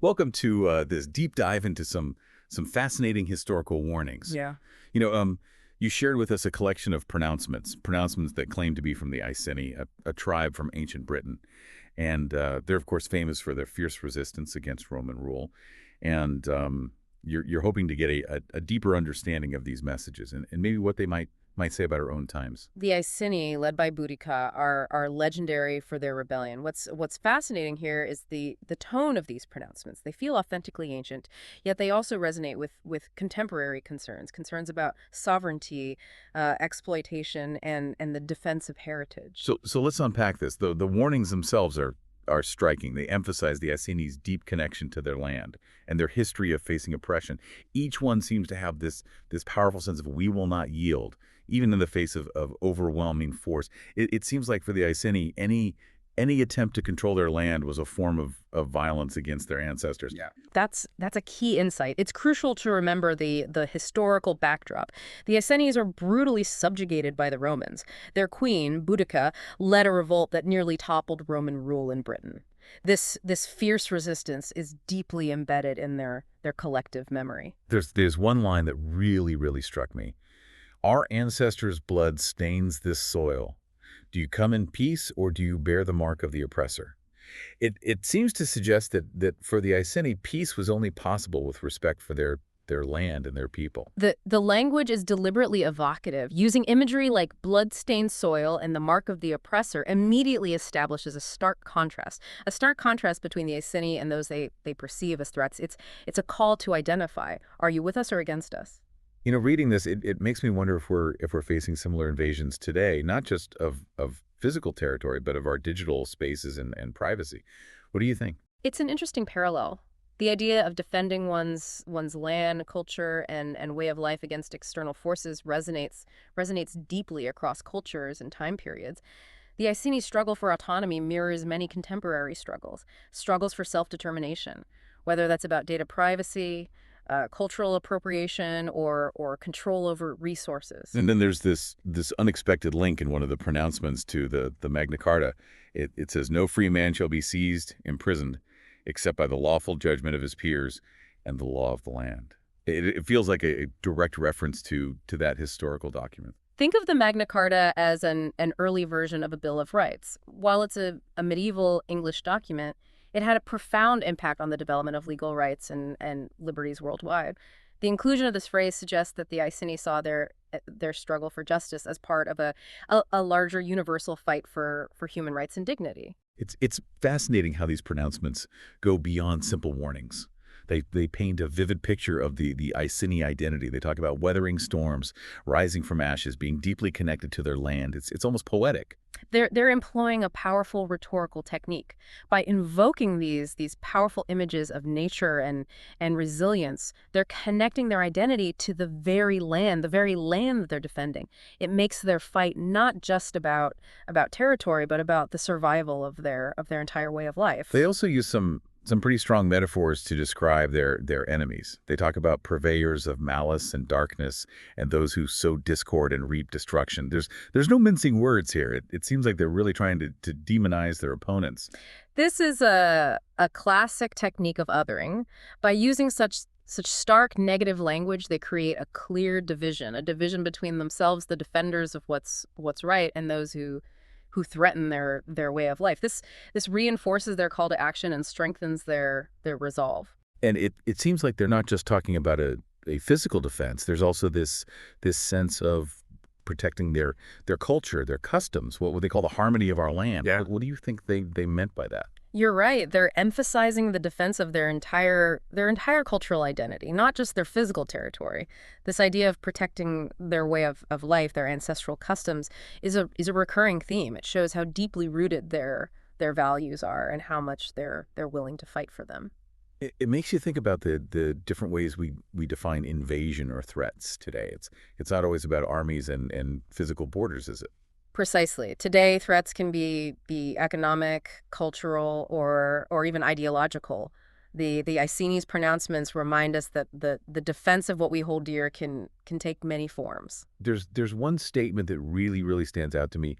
Welcome to this deep dive into some fascinating historical warnings. Yeah. You know, um, you shared with us a collection of pronouncements that claim to be from the Iceni, a tribe from ancient Britain, and they're of course famous for their fierce resistance against Roman rule. And you're hoping to get a deeper understanding of these messages and maybe what they might say about our own times. The Iceni, led by Boudica, are legendary for their rebellion. What's fascinating here is the tone of these pronouncements. They feel authentically ancient, yet they also resonate with contemporary concerns about sovereignty, exploitation, and the defense of heritage. So let's unpack this. The warnings themselves are striking. They emphasize the Iceni's deep connection to their land and their history of facing oppression. Each one seems to have this powerful sense of we will not yield, even in the face of overwhelming force. It seems like for the Iceni, any attempt to control their land was a form of violence against their ancestors. Yeah. That's a key insight. It's crucial to remember the historical backdrop. The Icenians are brutally subjugated by the Romans. Their queen, Boudica, led a revolt that nearly toppled Roman rule in Britain. This fierce resistance is deeply embedded in their collective memory. There's one line that really struck me. Our ancestors' blood stains this soil. Do you come in peace, or do you bear the mark of the oppressor? It seems to suggest that for the Iceni, peace was only possible with respect for their land and their people. The language is deliberately evocative. Using imagery like blood-stained soil and the mark of the oppressor immediately establishes a stark contrast between the Iceni and those they perceive as threats. It's a call to identify. Are you with us or against us? You know, reading this, it makes me wonder if we're facing similar invasions today, not just of physical territory, but of our digital spaces and privacy. What do you think? It's an interesting parallel. The idea of defending one's land, culture, and way of life against external forces resonates deeply across cultures and time periods. The Iceni struggle for autonomy mirrors many contemporary struggles for self-determination, whether that's about data privacy, cultural appropriation, or control over resources. And then there's this unexpected link in one of the pronouncements to the Magna Carta. It says, "No free man shall be seized, imprisoned, except by the lawful judgment of his peers and the law of the land." It feels like a direct reference to that historical document. Think of the Magna Carta as an early version of a Bill of Rights. While it's a medieval English document, it had a profound impact on the development of legal rights and liberties worldwide. The inclusion of this phrase suggests that the Iceni saw their struggle for justice as part of a larger universal fight for human rights and dignity. It's fascinating how these pronouncements go beyond simple warnings. They paint a vivid picture of the Iceni identity. They talk about weathering storms, rising from ashes, being deeply connected to their land. It's almost poetic. They're employing a powerful rhetorical technique. By invoking these powerful images of nature and resilience, they're connecting their identity to the very land that they're defending. It makes their fight not just about territory, but about the survival of their entire way of life. They also use some pretty strong metaphors to describe their enemies. They talk about purveyors of malice and darkness and those who sow discord and reap destruction. There's no mincing words here. It seems like they're really trying to demonize their opponents. This is a classic technique of othering. By using such stark negative language, they create a clear division, a division between themselves, the defenders of what's right, and those who threaten their way of life. This reinforces their call to action and strengthens their resolve. And it seems like they're not just talking about a physical defense. There's also this sense of protecting their culture, their customs, what they call the harmony of our land. Yeah. What do you think they meant by that? You're right. They're emphasizing the defense of their entire cultural identity, not just their physical territory. This idea of protecting their way of life, their ancestral customs, is a recurring theme. It shows how deeply rooted their values are and how much they're willing to fight for them. It makes you think about the different ways we define invasion or threats today. It's not always about armies and physical borders, is it? Precisely. Today, threats can be economic, cultural, or even ideological. The Iceni's pronouncements remind us that the defense of what we hold dear can take many forms. There's one statement that really stands out to me.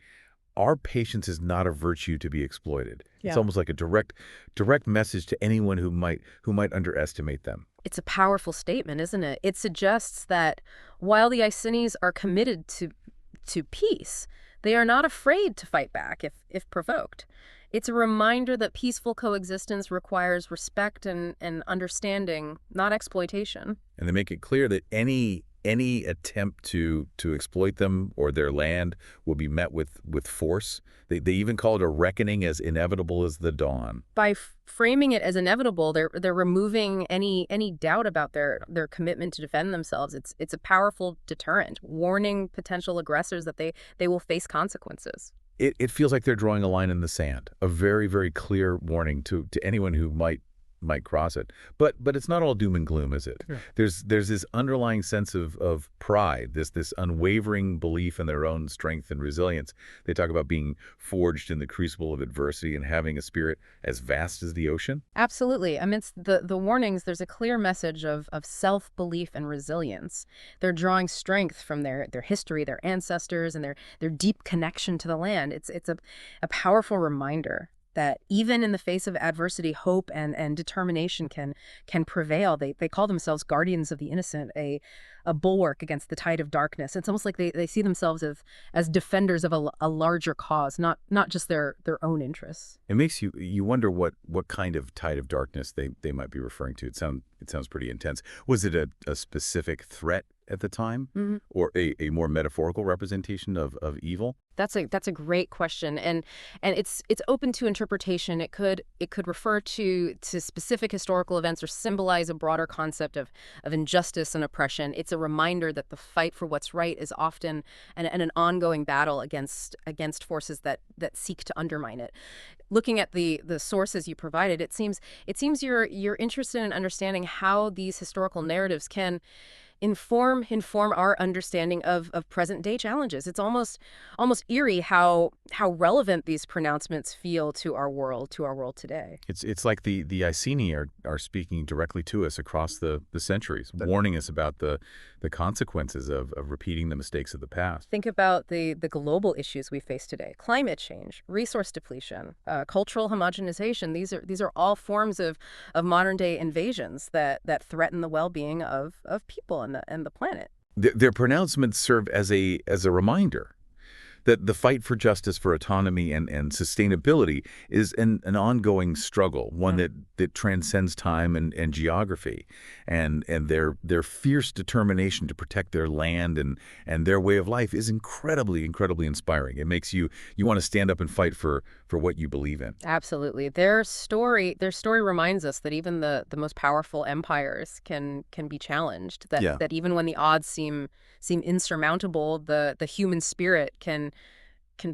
our patience is not a virtue to be exploited. It's Yeah. almost like a direct message to anyone who might underestimate them. It's a powerful statement, isn't it? It suggests that while the Icenies are committed to peace, they are not afraid to fight back if provoked. It's a reminder that peaceful coexistence requires respect and understanding, not exploitation. And they make it clear that any attempt to exploit them or their land will be met with force. They even call it a reckoning as inevitable as the dawn. By framing it as inevitable, they're removing any doubt about their commitment to defend themselves. It's a powerful deterrent, warning potential aggressors that they will face consequences. It feels like they're drawing a line in the sand, a very, very clear warning to anyone who might cross it. But it's not all doom and gloom, is it? Yeah. There's this underlying sense of pride, this unwavering belief in their own strength and resilience. They talk about being forged in the crucible of adversity and having a spirit as vast as the ocean. Absolutely. Amidst the warnings, there's a clear message of self-belief and resilience. They're drawing strength from their history, their ancestors, and their deep connection to the land. It's a powerful reminder that even in the face of adversity, hope and determination can prevail. They call themselves guardians of the innocent, a bulwark against the tide of darkness. It's almost like they see themselves as defenders of a larger cause, not just their own interests. It makes you wonder what kind of tide of darkness they might be referring to. It sounds pretty intense. Was it a specific threat at the time, or a more metaphorical representation of evil? That's a great question, and it's open to interpretation. It could refer to specific historical events or symbolize a broader concept of injustice and oppression. It's a reminder that the fight for what's right is often an ongoing battle against forces that seek to undermine it. Looking at the sources you provided, it seems you're interested in understanding how these historical narratives can inform our understanding of present day challenges. It's almost eerie how relevant these pronouncements feel to our world today. It's like the Iceni are speaking directly to us across the centuries, warning us about the consequences of repeating the mistakes of the past. Think about the global issues we face today: climate change, resource depletion, cultural homogenization. These are all forms of modern day invasions that threaten the well-being of people and the planet. Their pronouncements serve as a reminder that the fight for justice, for autonomy, and sustainability is an ongoing struggle, one that transcends time and geography, and their fierce determination to protect their land and their way of life is incredibly inspiring. It makes you want to stand up and fight for what you believe in. Absolutely. Their story reminds us that even the most powerful empires can be challenged. That even when the odds seem insurmountable, the human spirit can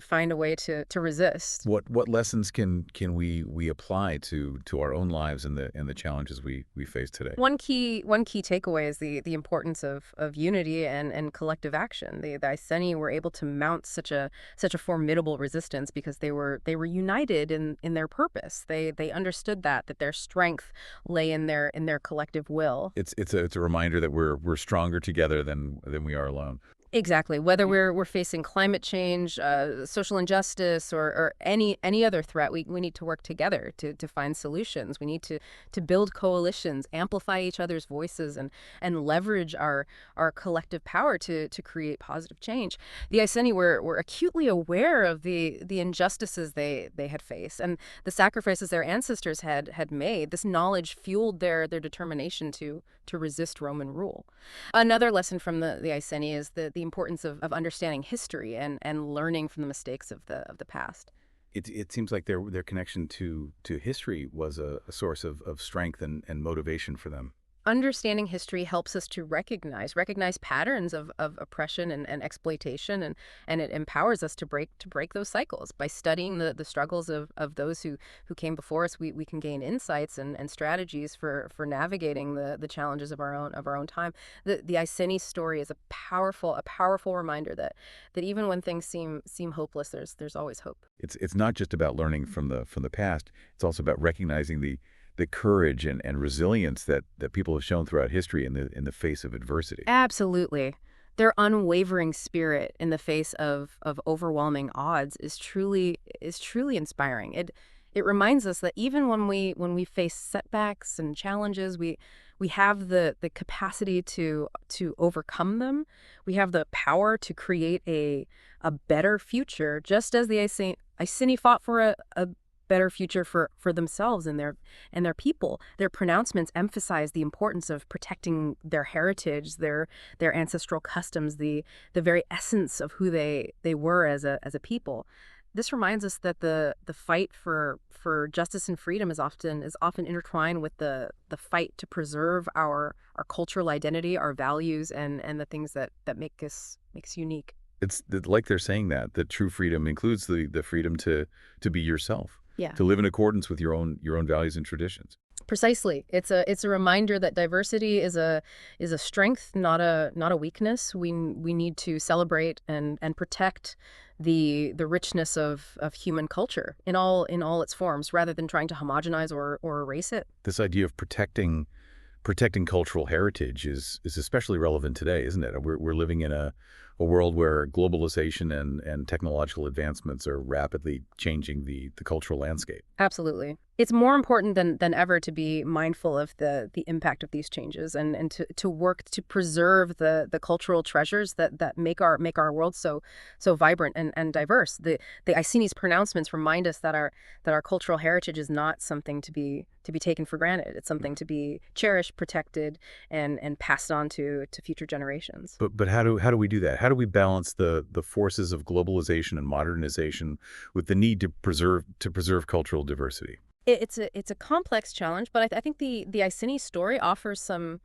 find a way to resist. What lessons can we apply to our own lives and the challenges we face today? One key takeaway is the importance of unity and collective action. The Iceni were able to mount such a formidable resistance because they were united in their purpose. They understood that their strength lay in their collective will. It's a reminder that we're stronger together than we are alone. Exactly. Whether we're facing climate change, social injustice, or any other threat, we need to work together to find solutions. We need to build coalitions, amplify each other's voices, and leverage our collective power to create positive change. The Iceni were acutely aware of the injustices they had faced and the sacrifices their ancestors had made. This knowledge fueled their determination to resist Roman rule. Another lesson from the Iceni is the importance of understanding history and learning from the mistakes of the past. It seems like their connection to history was a source of strength and motivation for them. Understanding history helps us to recognize patterns of oppression and exploitation, and it empowers us to break those cycles. By studying the struggles of those who came before us, we can gain insights and strategies for navigating the challenges of our own time. The Iceni story is a powerful reminder that even when things seem hopeless, there's always hope. It's not just about learning from the past. It's also about recognizing the courage and resilience that people have shown throughout history in the face of adversity. Absolutely. Their unwavering spirit in the face of overwhelming odds is truly inspiring. It reminds us that even when we face setbacks and challenges, we have the capacity to overcome them. We have the power to create a better future, just as the Iceni fought for a better future for themselves and their people. Their pronouncements emphasize the importance of protecting their heritage, their ancestral customs, the very essence of who they were as a people. This reminds us that the fight for justice and freedom is often intertwined with the fight to preserve our cultural identity, our values, and the things that makes unique. Like they're saying that true freedom includes the freedom to be yourself, Yeah. to live in accordance with your own values and traditions. Precisely. It's a reminder that diversity is a strength, not a weakness. We need to celebrate and protect the richness of human culture in all its forms, rather than trying to homogenize or erase it. This idea of protecting cultural heritage is especially relevant today, isn't it? We're living in a world where globalization and technological advancements are rapidly changing the cultural landscape. Absolutely. It's more important than ever to be mindful of the impact of these changes, and to work to preserve the cultural treasures that make our world so vibrant and diverse. The Iceni's pronouncements remind us that our cultural heritage is not something to be taken for granted. It's something to be cherished, protected, and passed on to future generations. But how do we do that? How do we balance the forces of globalization and modernization with the need to preserve cultural diversity? It's a complex challenge, but I think the Iceni story offers some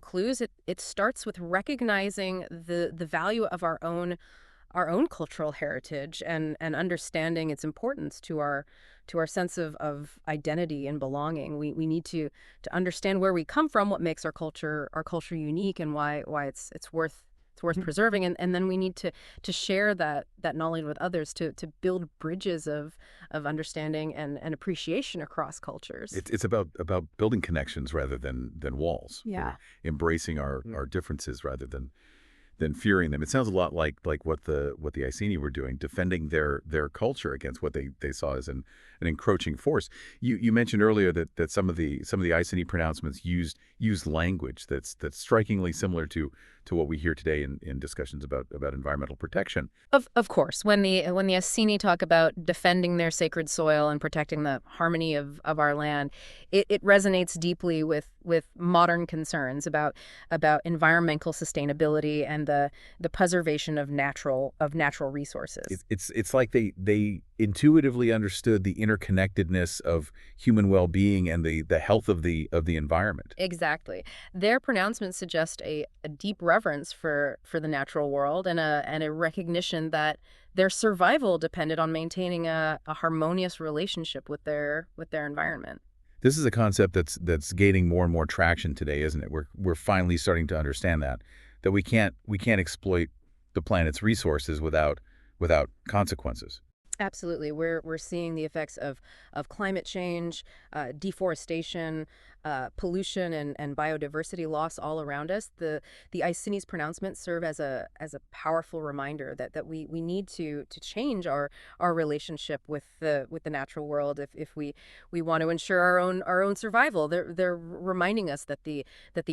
clues. It starts with recognizing the value of our own cultural heritage, and understanding its importance to our sense of identity and belonging. We need to understand where we come from, what makes our culture unique, and why it's worth preserving, and then we need to share that knowledge with others, to build bridges of understanding and appreciation across cultures. It's about building connections rather than walls. Yeah. Or embracing our differences rather than fearing them. It sounds a lot like what the Iceni were doing, defending their culture against what they saw as an encroaching force. You mentioned earlier that some of the Iceni pronouncements used language that's strikingly similar to what we hear today in discussions about environmental protection. Of course, when the Iceni talk about defending their sacred soil and protecting the harmony of our land, it resonates deeply with modern concerns about environmental sustainability and the preservation of natural resources. It's like they intuitively understood the interconnectedness of human well-being and the health of the environment. Exactly. Their pronouncements suggest a deep reverence for the natural world, and a recognition that their survival depended on maintaining a harmonious relationship with their environment. This is a concept that's gaining more and more traction today, isn't it? We're finally starting to understand that we can't exploit the planet's resources without consequences. Absolutely. We're seeing the effects of climate change, deforestation, pollution, and biodiversity loss all around us. The Iceni's pronouncements serve as a powerful reminder that we need to change our relationship with the natural world if we want to ensure our own survival. They're reminding us that the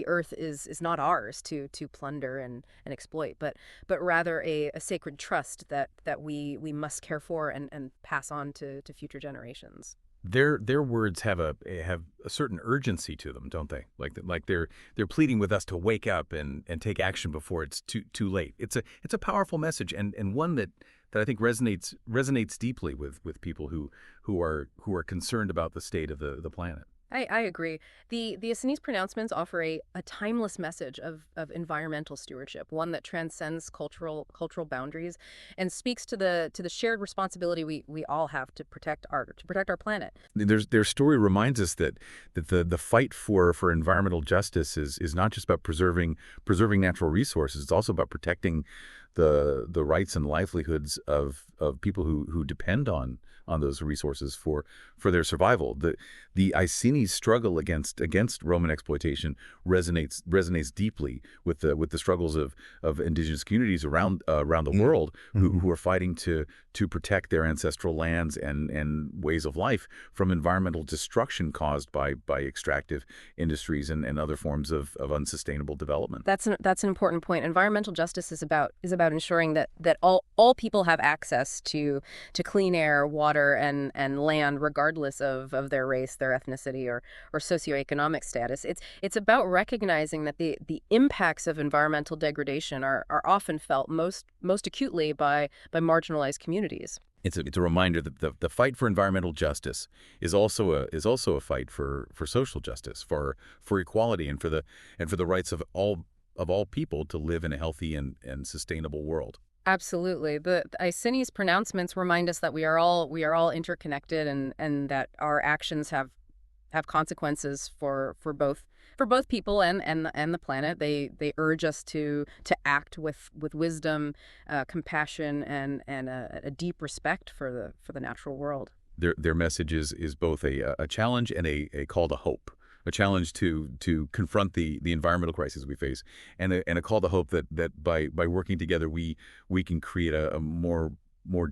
earth is not ours to plunder and exploit, but rather a sacred trust that we must care for and pass on to future generations. Their words have a certain urgency to them, don't they? Like they're pleading with us to wake up and take action before it's too late. It's a powerful message, and one that I think resonates deeply with people who are concerned about the state of the planet. I agree. The Iceni's pronouncements offer a timeless message of environmental stewardship, one that transcends cultural boundaries, and speaks to the shared responsibility we all have to protect our planet. Their story reminds us that the fight for environmental justice is not just about preserving natural resources. It's also about protecting the rights and livelihoods of people who depend on those resources for their survival. The Iceni struggle against Roman exploitation resonates deeply with the struggles of indigenous communities around the world who are fighting to protect their ancestral lands and ways of life from environmental destruction caused by extractive industries and other forms of unsustainable development. That's an important point. Environmental justice is about ensuring that all people have access to clean air, water, and land, regardless of their race, their ethnicity, or socioeconomic status. It's about recognizing that the impacts of environmental degradation are often felt most acutely by marginalized communities. It's a reminder that the fight for environmental justice is also a fight for social justice, for equality, and for the rights of all people to live in a healthy and sustainable world. Absolutely. The Iceni's pronouncements remind us that we are all interconnected, and that our actions have consequences for both people and the planet. They urge us to act with wisdom, compassion, and a deep respect for the natural world. Their message is both a challenge and a call to hope. A challenge to confront the environmental crisis we face, and a call to hope that by working together we can create a more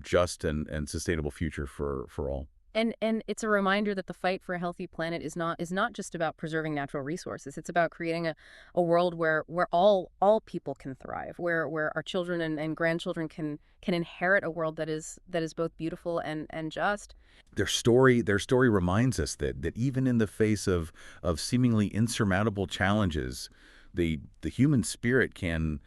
just and sustainable future for all. And it's a reminder that the fight for a healthy planet is not just about preserving natural resources. It's about creating a world where all people can thrive, where our children and grandchildren can inherit a world that is both beautiful and just. Their story reminds us that even in the face of seemingly insurmountable challenges, the human spirit can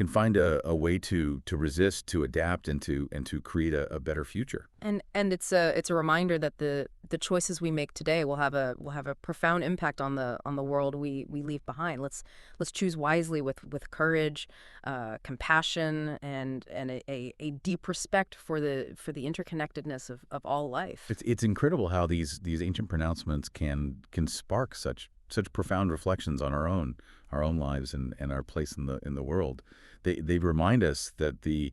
find a way to resist, to adapt, and to create a better future. And it's a reminder that the choices we make today will have a profound impact on the world we leave behind. Let's choose wisely with courage, compassion, and a deep respect for the interconnectedness of all life. It's incredible how these ancient pronouncements can spark such profound reflections on our own lives and our place in the world. They remind us that the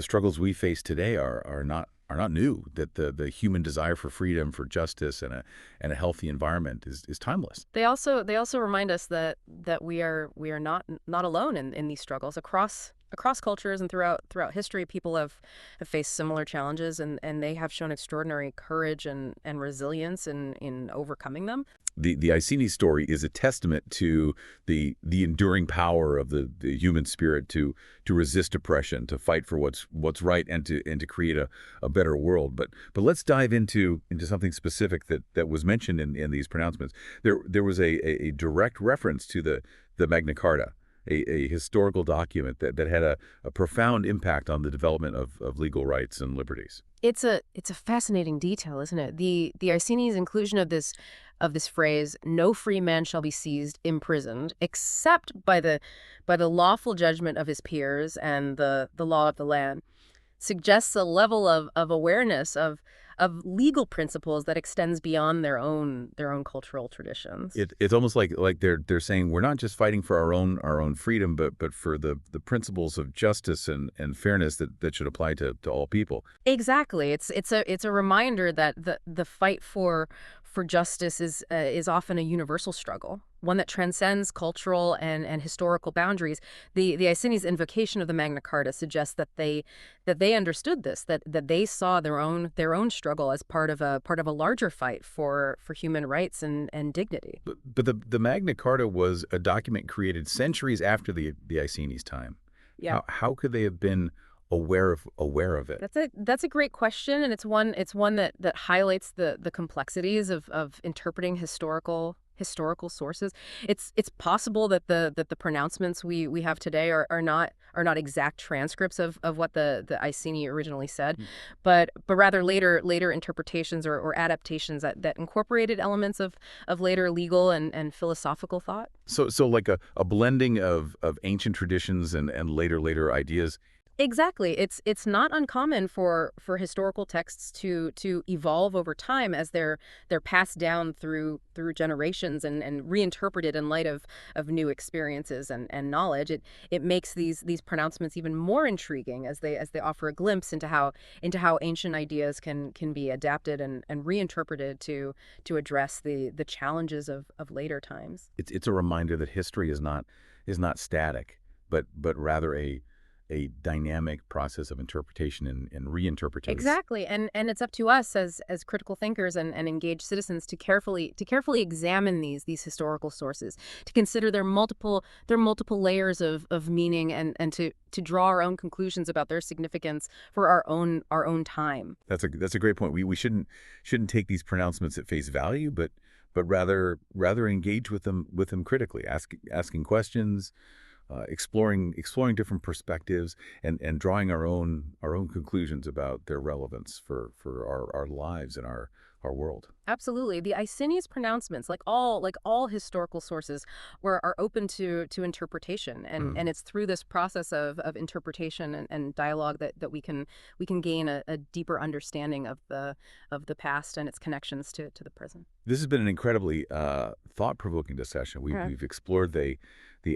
struggles we face today are not new. That the human desire for freedom, for justice, and a healthy environment is timeless. They also remind us that we are not alone in these struggles across cultures and throughout history. People have faced similar challenges, and they have shown extraordinary courage and resilience in overcoming them. The Iceni story is a testament to the enduring power of the human spirit to resist oppression, to fight for what's right, and to create a better world. But let's dive into something specific that was mentioned in these pronouncements. There was a direct reference to the Magna Carta, a historical document that had a profound impact on the development of legal rights and liberties. It's a fascinating detail, isn't it? The Iceni's inclusion of this phrase, "No free man shall be seized, imprisoned, except by the lawful judgment of his peers and the law of the land," suggests a level of awareness of legal principles that extends beyond their own cultural traditions. It's almost like they're saying we're not just fighting for our own freedom, but for the principles of justice and fairness that should apply to all people. Exactly. It's a reminder that the fight for justice is often a universal struggle, one that transcends cultural and historical boundaries. The Iceni's invocation of the Magna Carta suggests that they understood this, that they saw their own struggle as part of a larger fight for human rights and dignity. But the Magna Carta was a document created centuries after the Iceni's time. Yeah. How could they have been aware of it? That's a great question, and it's one that highlights the complexities of interpreting historical sources. It's possible that the pronouncements we have today are not exact transcripts of what the Iceni originally said, but rather later interpretations or adaptations that incorporated elements of later legal and philosophical thought. So like a blending of ancient traditions and later ideas. Exactly. It's not uncommon for historical texts to evolve over time as they're passed down through generations and reinterpreted in light of new experiences and knowledge. It makes these pronouncements even more intriguing as they offer a glimpse into how ancient ideas can be adapted and reinterpreted to address the challenges of later times. It's a reminder that history is not static, but rather a dynamic process of interpretation and reinterpretation. Exactly. And it's up to us as critical thinkers and engaged citizens to carefully examine these historical sources, to consider their multiple layers of meaning and to draw our own conclusions about their significance for our own time. That's a great point. We shouldn't take these pronouncements at face value, but rather engage with them critically, asking questions, exploring different perspectives, and drawing our own conclusions about their relevance for our lives and our world. Absolutely. The Iceni's pronouncements, like all historical sources, are open to interpretation, and Mm. it's through this process of interpretation and dialogue that we can gain a deeper understanding of the past and its connections to the present. This has been an incredibly thought-provoking discussion. Yeah. We've explored the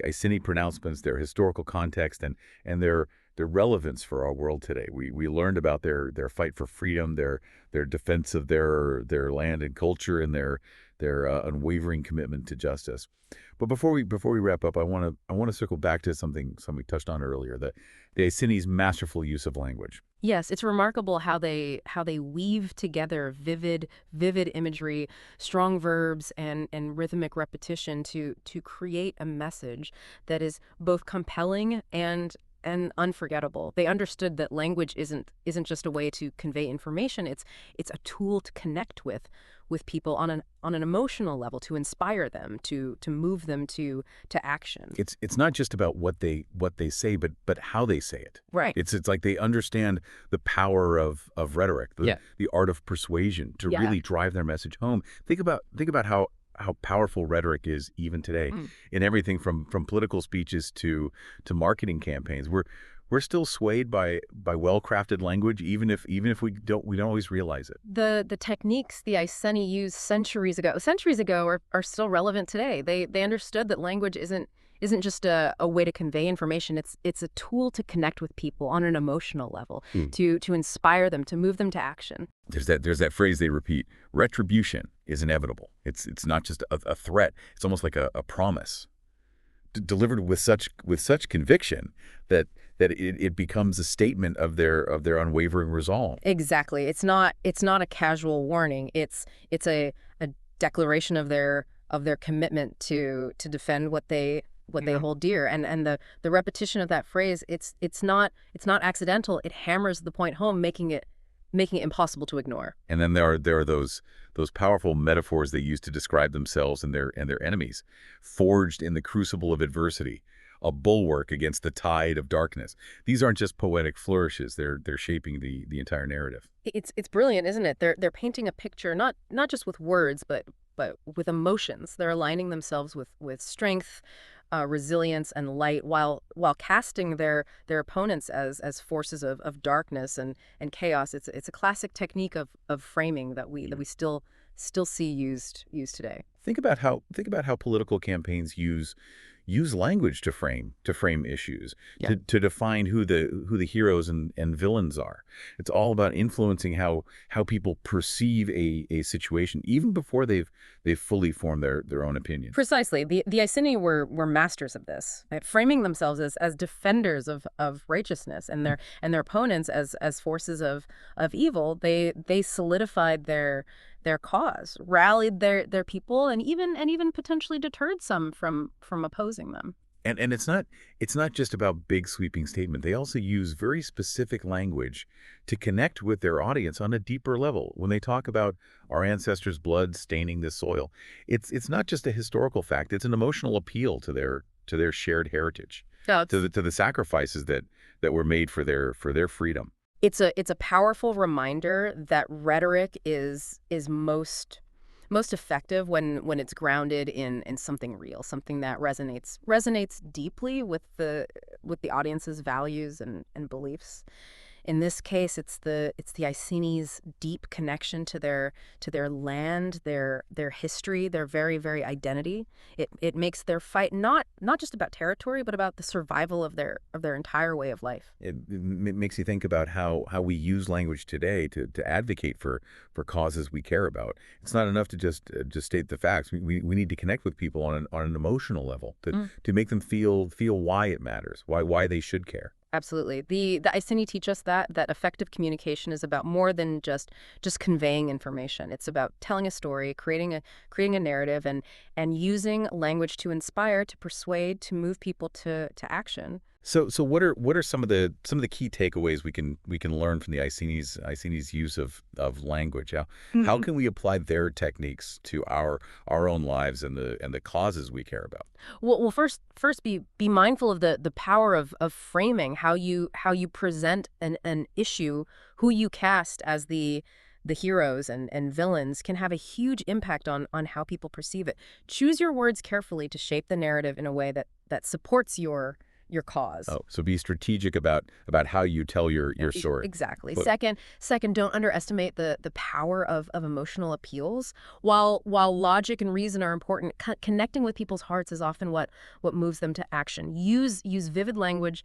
Iceni pronouncements, their historical context, and their relevance for our world today. We learned about their fight for freedom, their defense of their land and culture, and their unwavering commitment to justice. But before we wrap up, I want to circle back to something we touched on earlier, the Iceni's masterful use of language. Yes, it's remarkable how they weave together vivid imagery, strong verbs, and rhythmic repetition to create a message that is both compelling and unforgettable. They understood that language isn't just a way to convey information. It's a tool to connect with people on an emotional level, to inspire them, to move them to action. It's not just about what they say, but how they say it. Right. It's like they understand the power of rhetoric, Yeah. the art of persuasion to Yeah. really drive their message home. Think about how powerful rhetoric is even today, Mm. in everything from political speeches to marketing campaigns. We're still swayed by well-crafted language, even if we don't always realize it. The techniques the Iceni used centuries ago are still relevant today. They understood that language isn't just a way to convey information. It's a tool to connect with people on an emotional level, Hmm. to inspire them, to move them to action. There's that phrase they repeat: retribution is inevitable. It's not just a threat. It's almost like a promise, delivered with such conviction that it becomes a statement of their unwavering resolve. Exactly. It's not a casual warning. It's a declaration of their commitment to defend what they hold dear. And the repetition of that phrase, it's not accidental. It hammers the point home, making it impossible to ignore. And then there are those powerful metaphors they use to describe themselves and their enemies, forged in the crucible of adversity, a bulwark against the tide of darkness. These aren't just poetic flourishes; they're shaping the entire narrative. It's brilliant, isn't it? They're painting a picture not just with words, but with emotions. They're aligning themselves with strength, resilience, and light, while casting their opponents as forces of darkness and chaos. It's a classic technique of framing that we still see used today. Think about how political campaigns use language to frame issues, Yeah. to define who the heroes and villains are. It's all about influencing how people perceive a situation even before they've fully formed their own opinions. Precisely. The Iceni were masters of this, right? Framing themselves as defenders of righteousness and their opponents as forces of evil. They solidified their cause, rallied their people, and even potentially deterred some from opposing them. And it's not just about big sweeping statement. They also use very specific language to connect with their audience on a deeper level. When they talk about our ancestors' blood staining this soil, it's not just a historical fact. It's an emotional appeal to their shared heritage, Yeah, to the sacrifices that were made for their freedom. it's a powerful reminder that rhetoric is most most effective when it's grounded in something real, something that resonates deeply with the audience's values and beliefs. In this case, it's the Iceni's deep connection to their land, their history, their very identity. It makes their fight not just about territory, but about the survival of their entire way of life. It makes you think about how we use language today to advocate for causes we care about. It's not enough to just state the facts. We need to connect with people on an emotional level to make them feel why it matters, why they should care. Absolutely. The Iceni teach us that effective communication is about more than just conveying information. It's about telling a story, creating a narrative, and using language to inspire, to persuade, to move people to action. So what are some of the key takeaways we can learn from the Iceni's use of language? How can we apply their techniques to our own lives and the causes we care about? Well, first be mindful of the power of framing how you present an issue, who you cast as the heroes and villains can have a huge impact on how people perceive it. Choose your words carefully to shape the narrative in a way that supports your cause. Oh, so be strategic about how you tell your story. Exactly. But Second, don't underestimate the power of emotional appeals. While logic and reason are important, connecting with people's hearts is often what moves them to action. Use vivid language,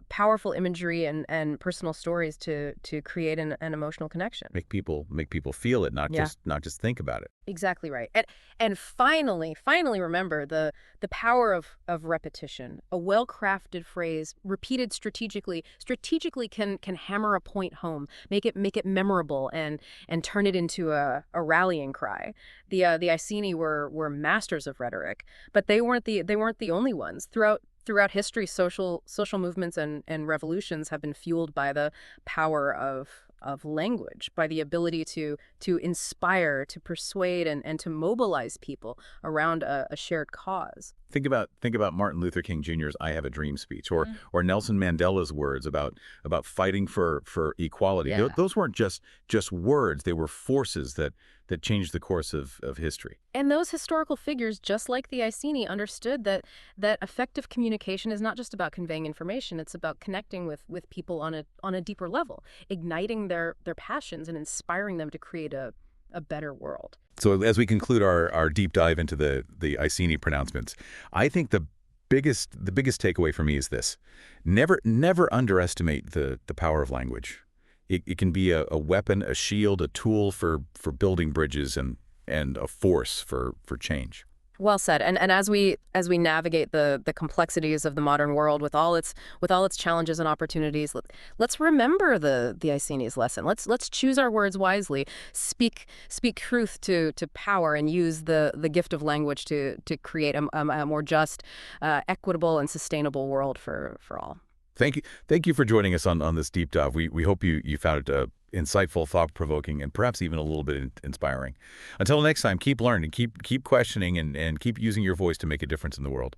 powerful imagery, and personal stories to create an emotional connection. make people feel it, not Yeah. just think about it. Exactly right. And finally remember the power of repetition. A well-crafted phrase repeated strategically can hammer a point home, make it memorable and turn it into a rallying cry. The Iceni were masters of rhetoric, but they weren't the only ones. Throughout history, social movements and revolutions have been fueled by the power of language, by the ability to inspire, to persuade, and to mobilize people around a shared cause. Think about Martin Luther King Jr.'s "I Have a Dream" speech, or Nelson Mandela's words about fighting for equality. Yeah. Those weren't just words; they were forces that changed the course of history. And those historical figures, just like the Iceni, understood that effective communication is not just about conveying information, it's about connecting with people on a deeper level, igniting their passions and inspiring them to create a better world. So as we conclude our deep dive into the Iceni pronouncements, I think the biggest takeaway for me is this: never underestimate the power of language. It can be a weapon, a shield, a tool for building bridges, and a force for change. Well said. And as we navigate the complexities of the modern world with all its challenges and opportunities, let's remember the Iceni's lesson. Let's choose our words wisely, speak truth to power, and use the gift of language to create a more just, equitable, and sustainable world for all. Thank you for joining us on this deep dive. We hope you found it insightful, thought-provoking, and perhaps even a little bit inspiring. Until next time, keep learning, keep questioning, and keep using your voice to make a difference in the world.